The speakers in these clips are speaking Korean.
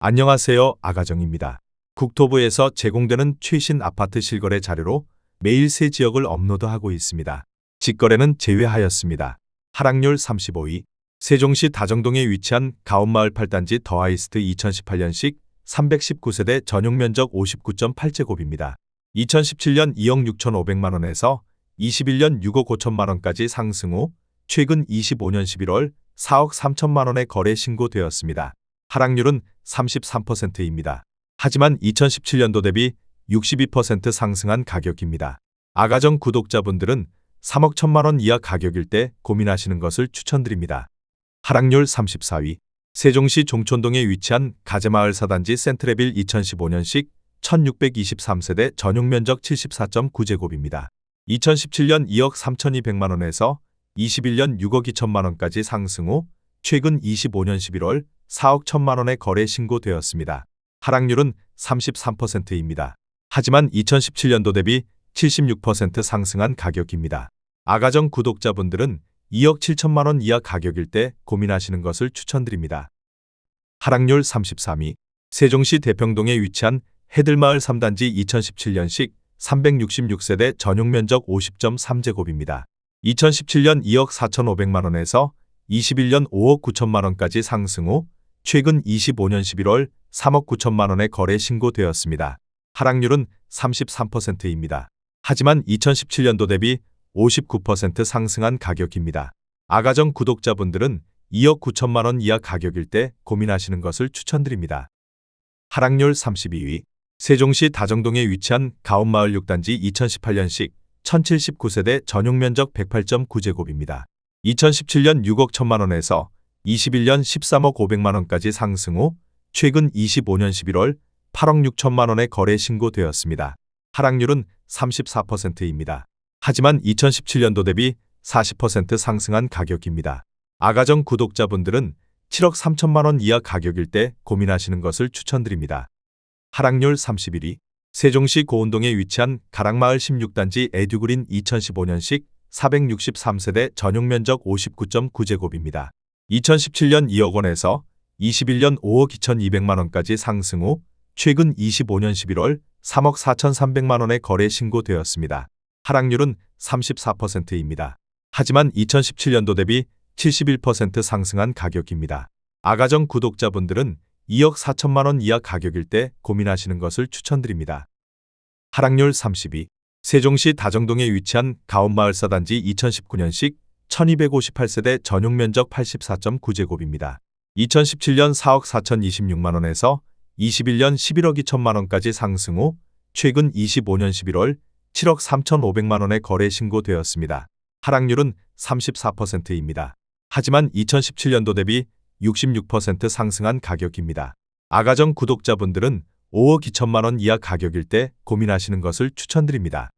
안녕하세요. 아가정입니다. 국토부에서 제공되는 최신 아파트 실거래 자료로 매일 새 지역을 업로드하고 있습니다. 직거래는 제외하였습니다. 하락률 35위. 세종시 다정동에 위치한 가온마을 8단지 더하이스트 2018년식 319세대 전용 면적 59.8제곱입니다. 2017년 2억 6,500만 원에서 21년 6억 5천만 원까지 상승 후 최근 25년 11월 4억 3천만 원에 거래 신고되었습니다. 하락률은 33%입니다. 하지만 2017년도 대비 62% 상승한 가격입니다. 아가정 구독자분들은 3억 1천만 원 이하 가격일 때 고민하시는 것을 추천드립니다. 하락률 34위. 세종시 종촌동에 위치한 가재마을 4단지 센트레빌 2015년식 1623세대 전용 면적 74.9제곱입니다. 2017년 2억 3,200만 원에서 21년 6억 2천만 원까지 상승 후 최근 25년 11월 4억 1천만 원에 거래 신고되었습니다. 하락률은 33%입니다. 하지만 2017년도 대비 76% 상승한 가격입니다. 아가정 구독자분들은 2억 7천만 원 이하 가격일 때 고민하시는 것을 추천드립니다. 하락률 33위. 세종시 대평동에 위치한 해들마을 3단지 2017년식 366세대 전용 면적 50.3제곱입니다. 2017년 2억 4,500만 원에서 21년 5억 9천만 원까지 상승 후 최근 25년 11월 3억 9천만 원에 거래 신고되었습니다. 하락률은 33%입니다. 하지만 2017년도 대비 59% 상승한 가격입니다. 아가정 구독자분들은 2억 9천만 원 이하 가격일 때 고민하시는 것을 추천드립니다. 하락률 32위. 세종시 다정동에 위치한 가온마을 6단지 2018년식 1079세대 전용 면적 108.9제곱입니다. 2017년 6억 1천만 원에서 21년 13억 500만 원까지 상승 후 최근 25년 11월 8억 6천만 원에 거래 신고되었습니다. 하락률은 34%입니다. 하지만 2017년도 대비 40% 상승한 가격입니다. 아가정 구독자분들은 7억 3천만 원 이하 가격일 때 고민하시는 것을 추천드립니다. 하락률 31위. 세종시 고운동에 위치한 가락마을 16단지 에듀그린 2015년식 463세대 전용 면적 59.9제곱입니다. 2017년 2억 원에서 21년 5억 2,200만 원까지 상승 후 최근 25년 11월 3억 4,300만 원에 거래 신고되었습니다. 하락률은 34%입니다. 하지만 2017년도 대비 71% 상승한 가격입니다. 아가정 구독자분들은 2억 4천만 원 이하 가격일 때 고민하시는 것을 추천드립니다. 하락률 30위. 세종시 다정동에 위치한 가온마을 4단지 2019년식 1258세대 전용 면적 84.9제곱입니다. 2017년 4억 4,026만 원에서 21년 11억 2천만 원까지 상승 후 최근 25년 11월 7억 3,500만 원에 거래 신고되었습니다. 하락률은 34%입니다. 하지만 2017년도 대비 66% 상승한 가격입니다. 아가정 구독자분들은 5억 2천만 원 이하 가격일 때 고민하시는 것을 추천드립니다.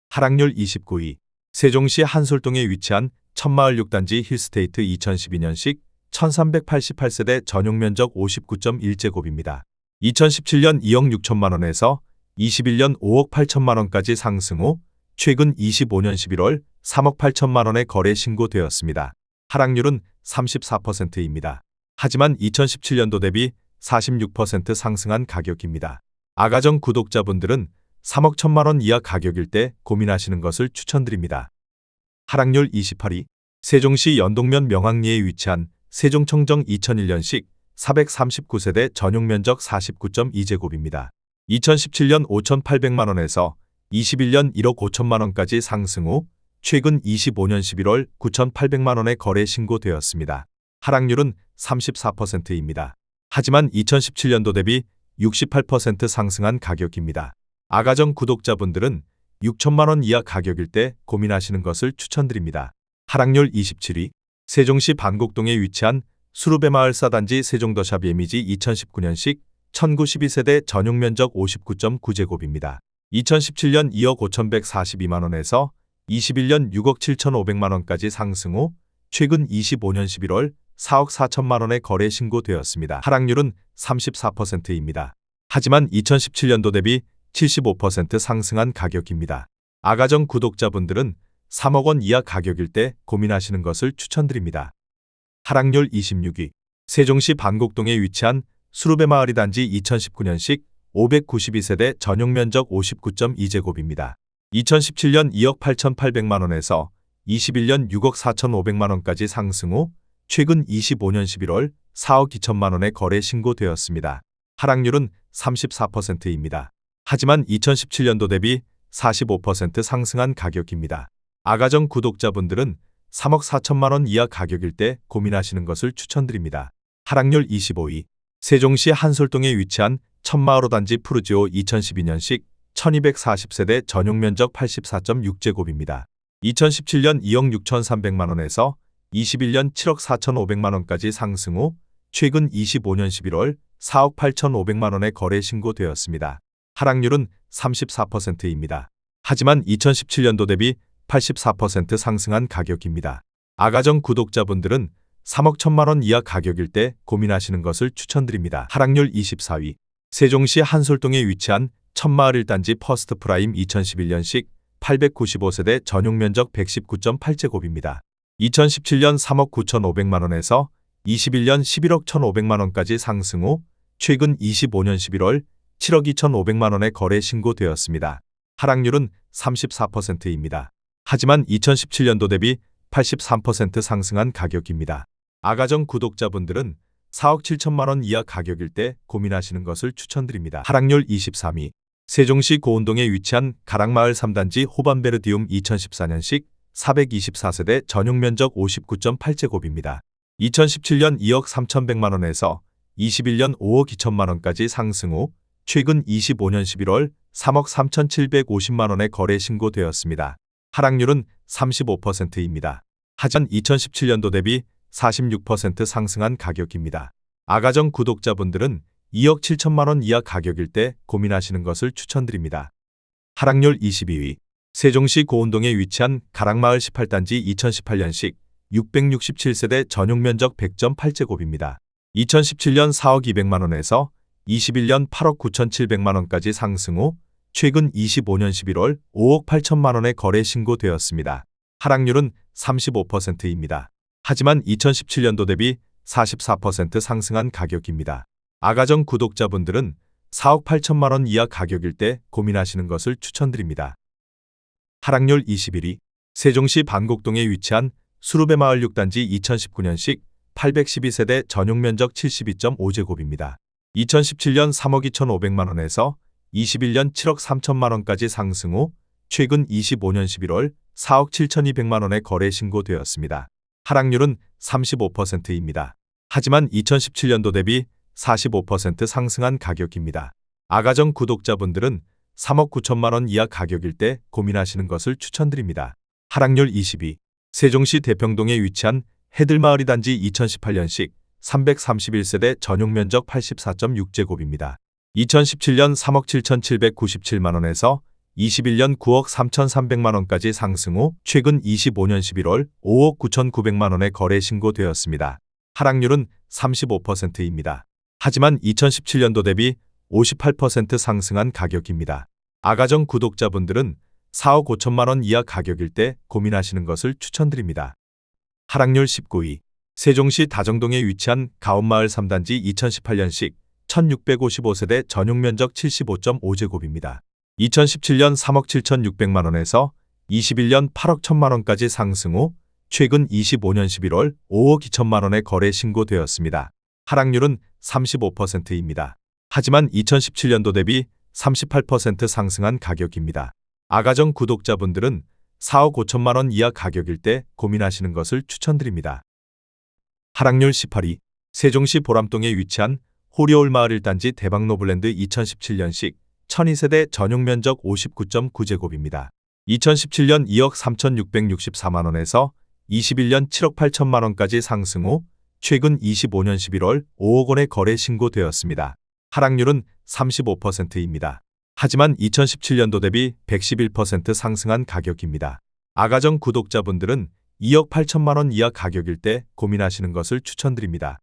하락률 29위. 세종시 한솔동에 위치한 천마을 6단지 힐스테이트 2012년식 1388세대 전용 면적 59.1제곱입니다. 2017년 2억 6천만 원에서 21년 5억 8천만 원까지 상승 후 최근 25년 11월 3억 8천만 원에 거래 신고되었습니다. 하락률은 34%입니다. 하지만 2017년도 대비 46% 상승한 가격입니다. 아가정 구독자분들은 3억 1천만 원 이하 가격일 때 고민하시는 것을 추천드립니다. 하락률 28위. 세종시 연동면 명항리에 위치한 세종청정 2001년식 439세대 전용 면적 49.2제곱입니다. 2017년 5,800만 원에서 21년 1억 5천만 원까지 상승 후 최근 25년 11월 9,800만 원에 거래 신고되었습니다. 하락률은 34%입니다. 하지만 2017년도 대비 68% 상승한 가격입니다. 아가정 구독자분들은 6천만 원 이하 가격일 때 고민하시는 것을 추천드립니다. 하락률 27위. 세종시 반곡동에 위치한 수루베마을 4단지 세종더샵 예미지 2019년식 1092세대 전용 면적 59.9제곱입니다. 2017년 2억 5,142만 원에서 21년 6억 7,500만 원까지 상승 후 최근 25년 11월 4억 4천만 원에 거래 신고되었습니다. 하락률은 34%입니다. 하지만 2017년도 대비 75% 상승한 가격입니다. 아가정 구독자분들은 3억 원 이하 가격일 때 고민하시는 것을 추천드립니다. 하락률 26위. 세종시 반곡동에 위치한 수루베 마을이 단지 2019년식 592세대 전용 면적 59.2제곱입니다. 2017년 2억 8,800만 원에서 21년 6억 4,500만 원까지 상승 후 최근 25년 11월 4억 2천만 원에 거래 신고되었습니다. 하락률은 34%입니다. 하지만 2017년도 대비 45% 상승한 가격입니다. 아가정 구독자분들은 3억 4천만 원 이하 가격일 때 고민하시는 것을 추천드립니다. 하락률 25위. 세종시 한솔동에 위치한 천마을호 단지 푸르지오 2012년식 1240세대 전용 면적 84.6제곱입니다. 2017년 2억 6,300만 원에서 21년 7억 4,500만 원까지 상승 후 최근 25년 11월 4억 8,500만 원에 거래 신고되었습니다. 하락률은 34%입니다. 하지만 2017년도 대비 84% 상승한 가격입니다. 아가정 구독자분들은 3억 1천만 원 이하 가격일 때 고민하시는 것을 추천드립니다. 하락률 24위. 세종시 한솔동에 위치한 천마을 1단지 퍼스트 프라임 2011년식 895세대 전용 면적 119.8제곱입니다. 2017년 3억 9,500만 원에서 21년 11억 1,500만 원까지 상승 후 최근 25년 11월 7억 2,500만 원에 거래 신고되었습니다. 하락률은 34%입니다. 하지만 2017년도 대비 83% 상승한 가격입니다. 아가정 구독자분들은 4억 7천만 원 이하 가격일 때 고민하시는 것을 추천드립니다. 하락률 23위. 세종시 고운동에 위치한 가락마을 3단지 호반베르디움 2014년식 424세대 전용 면적 59.8제곱입니다. 2017년 2억 3,100만 원에서 21년 5억 2천만 원까지 상승 후 최근 25년 11월 3억 3,750만 원에 거래 신고되었습니다. 하락률은 35%입니다. 하지만 2017년도 대비 46% 상승한 가격입니다. 아가정 구독자분들은 2억 7천만 원 이하 가격일 때 고민하시는 것을 추천드립니다. 하락률 22위. 세종시 고운동에 위치한 가락마을 18단지 2018년식 667세대 전용 면적 100.8제곱입니다. 2017년 4억 200만 원에서 21년 8억 9,700만 원까지 상승 후 최근 25년 11월 5억 8천만 원에 거래 신고되었습니다. 하락률은 35%입니다. 하지만 2017년도 대비 44% 상승한 가격입니다. 아가정 구독자분들은 4억 8천만 원 이하 가격일 때 고민하시는 것을 추천드립니다. 하락률 21위. 세종시 반곡동에 위치한 수루베 마을 6단지 2019년식 812세대 전용 면적 72.5제곱입니다. 2017년 3억 2,500만 원에서 21년 7억 3천만 원까지 상승 후 최근 25년 11월 4억 7,200만 원에 거래 신고되었습니다. 하락률은 35%입니다. 하지만 2017년도 대비 45% 상승한 가격입니다. 아가정 구독자분들은 3억 9천만 원 이하 가격일 때 고민하시는 것을 추천드립니다. 하락률 22. 세종시 대평동에 위치한 해들마을이 단지 2018년식 331세대 전용 면적 84.6제곱입니다. 2017년 3억 7,797만 원에서 21년 9억 3,300만 원까지 상승 후 최근 25년 11월 5억 9,900만 원에 거래 신고되었습니다. 하락률은 35%입니다. 하지만 2017년도 대비 58% 상승한 가격입니다. 아가정 구독자분들은 4억 5천만 원 이하 가격일 때 고민하시는 것을 추천드립니다. 하락률 19위. 세종시 다정동에 위치한 가온마을 3단지 2018년식 1655세대 전용 면적 75.5제곱입니다. 2017년 3억 7,600만 원에서 21년 8억 1천만 원까지 상승 후 최근 25년 11월 5억 2천만 원에 거래 신고되었습니다. 하락률은 35%입니다. 하지만 2017년도 대비 38% 상승한 가격입니다. 아가정 구독자분들은 4억 5천만 원 이하 가격일 때 고민하시는 것을 추천드립니다. 하락률 18위. 세종시 보람동에 위치한 호리올 마을 1단지 대박노블랜드 2017년식 1200세대 전용 면적 59.9제곱입니다. 2017년 2억 3,664만 원에서 21년 7억 8천만 원까지 상승 후 최근 25년 11월 5억 원에 거래 신고되었습니다. 하락률은 35%입니다. 하지만 2017년도 대비 111% 상승한 가격입니다. 아가정 구독자분들은 2억 8천만 원 이하 가격일 때 고민하시는 것을 추천드립니다.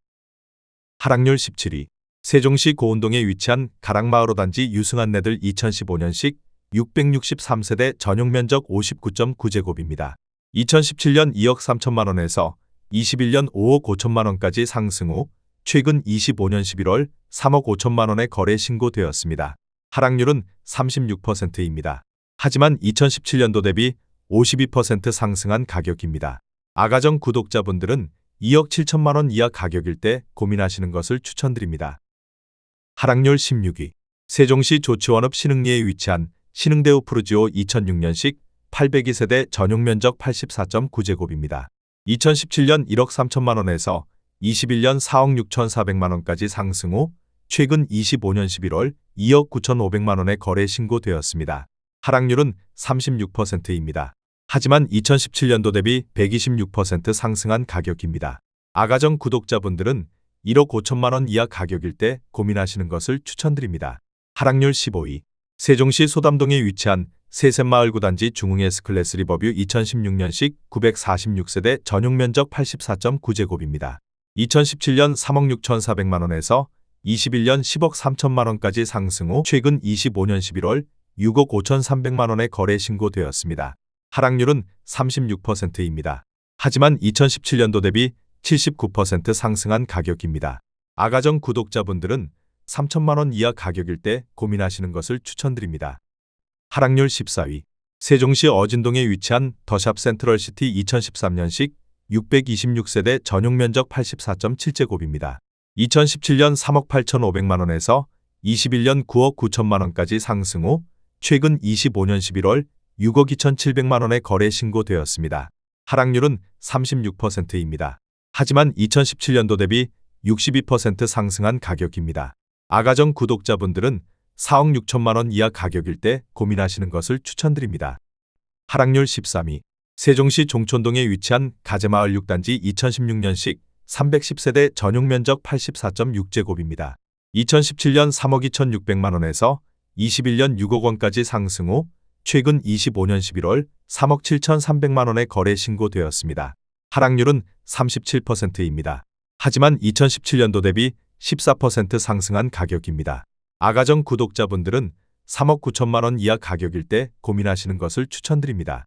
하락률 17위. 세종시 고운동에 위치한 가락마을호 단지 유승한네들 2015년식 663세대 전용 면적 59.9제곱입니다. 2017년 2억 3천만 원에서 21년 5억 5천만 원까지 상승 후 최근 25년 11월 3억 5천만 원의 거래 신고되었습니다. 하락률은 36%입니다. 하지만 2017년도 대비 52% 상승한 가격입니다. 아가정 구독자분들은 2억 7천만 원 이하 가격일 때 고민하시는 것을 추천드립니다. 하락률 16위. 세종시 조치원읍 신흥리에 위치한 신흥대우 푸르지오 2006년식 802세대 전용 면적 84.9제곱입니다. 2017년 1억 3천만 원에서 21년 4억 6천4백만 원까지 상승 후 최근 25년 11월 2억 9천5백만 원의 거래 신고되었습니다. 하락률은 36%입니다. 하지만 2017년도 대비 126% 상승한 가격입니다. 아가정 구독자분들은 1억 5천만 원 이하 가격일 때 고민하시는 것을 추천드립니다. 하락률 15위. 세종시 소담동에 위치한 세셋마을 구단지 중흥 S클래스 리버뷰 2016년식 946세대 전용 면적 84.9제곱입니다. 2017년 3억 6천4백만 원에서 21년 10억 3천만 원까지 상승 후 최근 25년 11월 6억 5천3백만 원의 거래 신고되었습니다. 하락률은 36%입니다. 하지만 2017년도 대비 79% 상승한 가격입니다. 아가정 구독자분들은 3천만 원 이하 가격일 때 고민하시는 것을 추천드립니다. 하락률 14위. 세종시 어진동에 위치한 더샵 센트럴시티 2013년식 626세대 전용 면적 84.7제곱입니다. 2017년 3억 8천5백만 원에서 21년 9억 9천만 원까지 상승 후 최근 25년 11월 6억 2천7백만 원의 거래 신고되었습니다. 하락률은 36%입니다. 하지만 2017년도 대비 62% 상승한 가격입니다. 아가정 구독자분들은 4억 6천만 원 이하 가격일 때 고민하시는 것을 추천드립니다. 하락률 13위. 세종시 종촌동에 위치한 가재마을 6단지 2016년식 310세대 전용 면적 84.6제곱입니다. 2017년 3억 2천6백만 원에서 21년 6억 원까지 상승 후 최근 25년 11월 3억 7천3백만 원의 거래 신고되었습니다. 하락률은 37%입니다. 하지만 2017년도 대비 14% 상승한 가격입니다. 아가정 구독자분들은 3억 9천만 원 이하 가격일 때 고민하시는 것을 추천드립니다.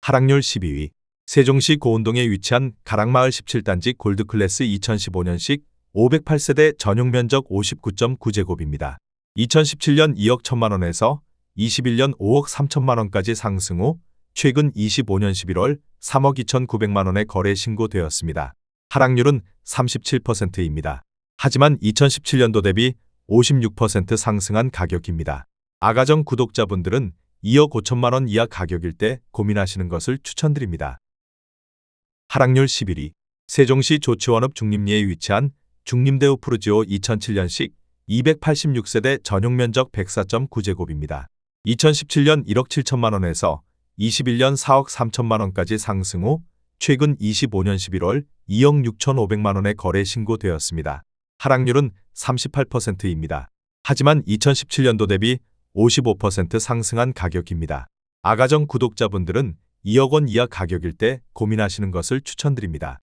하락률 12위. 세종시 고운동에 위치한 가락마을 17단지 골드클래스 2015년식 508세대 전용 면적 59.9제곱입니다. 2017년 2억 1천만 원에서 21년 5억 3천만 원까지 상승 후 최근 25년 11월 3억 2천9백만 원의 거래 신고되었습니다. 하락률은 37%입니다. 하지만 2017년도 대비 56% 상승한 가격입니다. 아가정 구독자분들은 2억 5천만 원 이하 가격일 때 고민하시는 것을 추천드립니다. 하락률 11위. 세종시 조치원읍 중림리에 위치한 중림대우 푸르지오 2007년식 286세대 전용 면적 104.9제곱입니다. 2017년 1억 7천만 원에서 21년 4억 3천만 원까지 상승 후 최근 25년 11월 2억 6천5백만 원의 거래 신고되었습니다. 하락률은 38%입니다. 하지만 2017년도 대비 55% 상승한 가격입니다. 아가정 구독자분들은 2억 원 이하 가격일 때 고민하시는 것을 추천드립니다.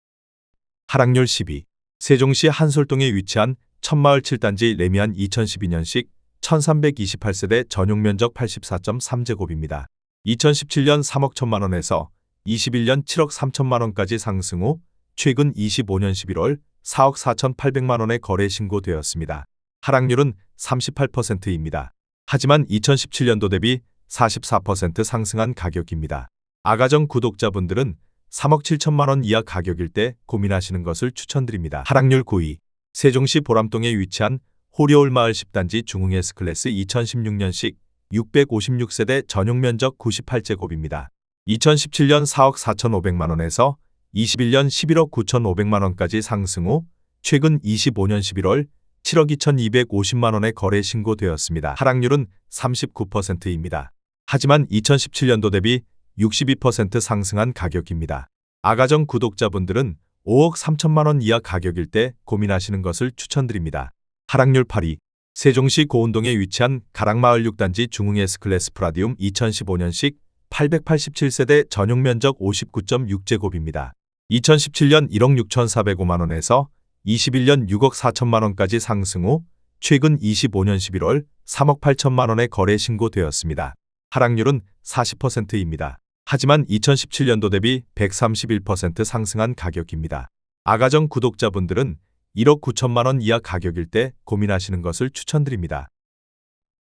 하락률 10위. 세종시 한솔동에 위치한 천마을 7단지 레미안 2012년식 1328세대 전용 면적 84.3제곱입니다. 2017년 3억 1천만 원에서 21년 7억 3천만 원까지 상승 후 최근 25년 11월 4억 4천8백만 원의 거래 신고되었습니다. 하락률은 38%입니다. 하지만 2017년도 대비 44% 상승한 가격입니다. 아가정 구독자분들은 3억 7천만 원 이하 가격일 때 고민하시는 것을 추천드립니다. 하락률 9위. 세종시 보람동에 위치한 호리올마을 10단지 중흥 S클래스 2016년식 656세대 전용 면적 98제곱입니다. 2017년 4억 4천5백만 원에서 21년 11억 9천5백만 원까지 상승 후 최근 25년 11월 7억 2천2백오십만 원의 거래 신고되었습니다. 하락률은 39%입니다. 하지만 2017년도 대비 62% 상승한 가격입니다. 아가정 구독자분들은 5억 3천만 원 이하 가격일 때 고민하시는 것을 추천드립니다. 하락률 8위. 세종시 고운동에 위치한 가락마을 6단지 중흥 S클래스 프라디움 2015년식 887세대 전용 면적 59.6제곱입니다. 2017년 1억 6천4백오만 원에서 21년 6억 4천만 원까지 상승 후 최근 25년 11월 3억 8천만 원의 거래 신고되었습니다. 하락률은 40%입니다. 하지만 2017년도 대비 131% 상승한 가격입니다. 아가정 구독자분들은 1억 9천만 원 이하 가격일 때 고민하시는 것을 추천드립니다.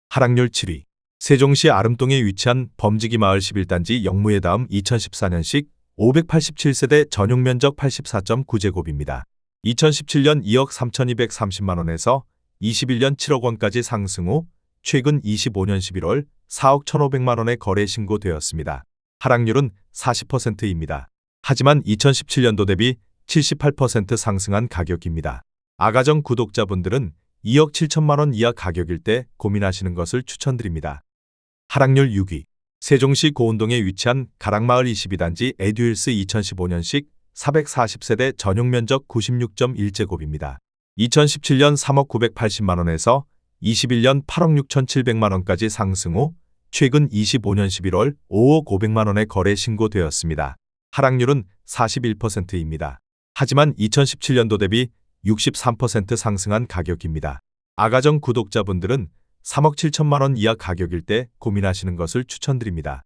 하락률 7위. 세종시 아름동에 위치한 범지기 마을 11단지 영무의 다음 2014년식 587세대 전용 면적 84.9제곱입니다. 2017년 2억 3,230만 원에서 21년 7억 원까지 상승 후 최근 25년 11월 4억 1,500만 원에 거래 신고되었습니다. 하락률은 40%입니다. 하지만 2017년도 대비 78% 상승한 가격입니다. 아가정 구독자분들은 2억 7천만 원 이하 가격일 때 고민하시는 것을 추천드립니다. 하락률 6위. 세종시 고운동에 위치한 가락마을 22단지 에듀힐스 2015년식 440세대 전용 면적 96.1제곱입니다. 2017년 3억 980만 원에서 21년 8억 6,700만 원까지 상승 후 최근 25년 11월 5억 500만 원에 거래 신고되었습니다. 하락률은 41%입니다. 하지만 2017년도 대비 63% 상승한 가격입니다. 아가정 구독자분들은 3억 7천만 원 이하 가격일 때 고민하시는 것을 추천드립니다.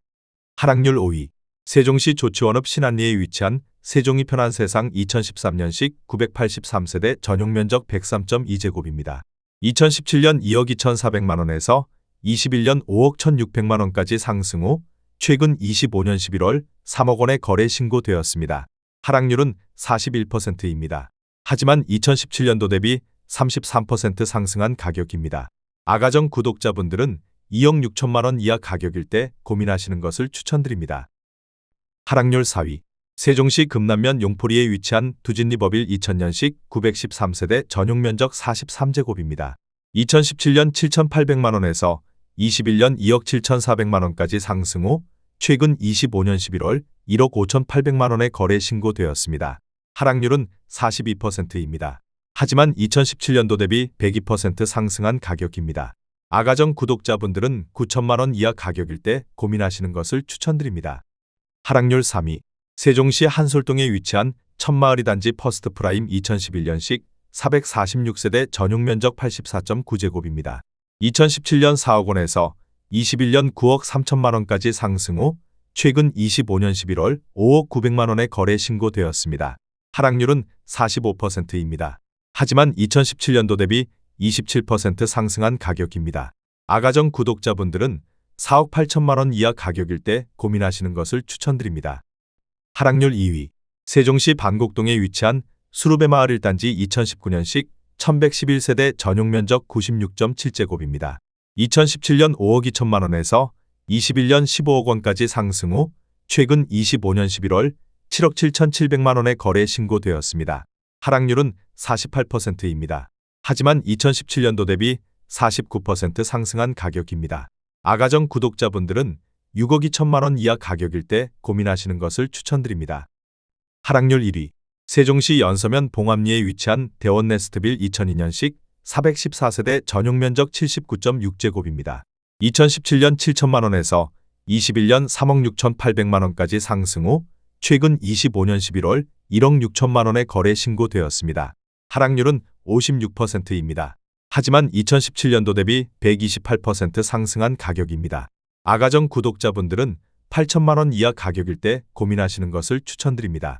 하락률 5위. 세종시 조치원읍 신안리에 위치한 세종이 편한 세상 2013년식 983세대 전용 면적 103.2제곱입니다. 2017년 2억 2,400만 원에서 21년 5억 1,600만 원까지 상승 후 최근 25년 11월 3억 원에 거래 신고되었습니다. 하락률은 41%입니다. 하지만 2017년도 대비 33% 상승한 가격입니다. 아가정 구독자분들은 2억 6천만 원 이하 가격일 때 고민하시는 것을 추천드립니다. 하락률 4위. 세종시 금남면 용포리에 위치한 두진리버빌 2000년식 913세대 전용 면적 43제곱입니다. 2017년 7,800만 원에서 21년 2억 7,400만 원까지 상승 후 최근 25년 11월 1억 5,800만 원에 거래 신고되었습니다. 하락률은 42%입니다. 하지만 2017년도 대비 102% 상승한 가격입니다. 아가정 구독자분들은 9천만 원 이하 가격일 때 고민하시는 것을 추천드립니다. 하락률 3위. 세종시 한솔동에 위치한 천마을이 단지 퍼스트프라임 2011년식 446세대 전용 면적 84.9제곱입니다. 2017년 4억 원에서 21년 9억 3천만 원까지 상승 후 최근 25년 11월 5억 900만 원에 거래 신고되었습니다. 하락률은 45%입니다. 하지만 2017년도 대비 27% 상승한 가격입니다. 아가정 구독자분들은 4억 8천만 원 이하 가격일 때 고민하시는 것을 추천드립니다. 하락률 2위. 세종시 반곡동에 위치한 수루베 마을 1단지 2019년식 1111세대 전용 면적 96.7제곱입니다. 2017년 5억 2천만 원에서 21년 15억 원까지 상승 후 최근 25년 11월 7억 7,700만 원에 거래 신고되었습니다. 하락률은 48%입니다. 하지만 2017년도 대비 49% 상승한 가격입니다. 아가정 구독자분들은 6억 2천만 원 이하 가격일 때 고민하시는 것을 추천드립니다. 하락률 1위. 세종시 연서면 봉암리에 위치한 대원네스트빌 2002년식 414세대 전용 면적 79.6제곱입니다. 2017년 7천만 원에서 21년 3억 6,800만 원까지 상승 후 최근 25년 11월 1억 6천만 원에 거래 신고되었습니다. 하락률은 56%입니다. 하지만 2017년도 대비 128% 상승한 가격입니다. 아가정 구독자분들은 8천만 원 이하 가격일 때 고민하시는 것을 추천드립니다.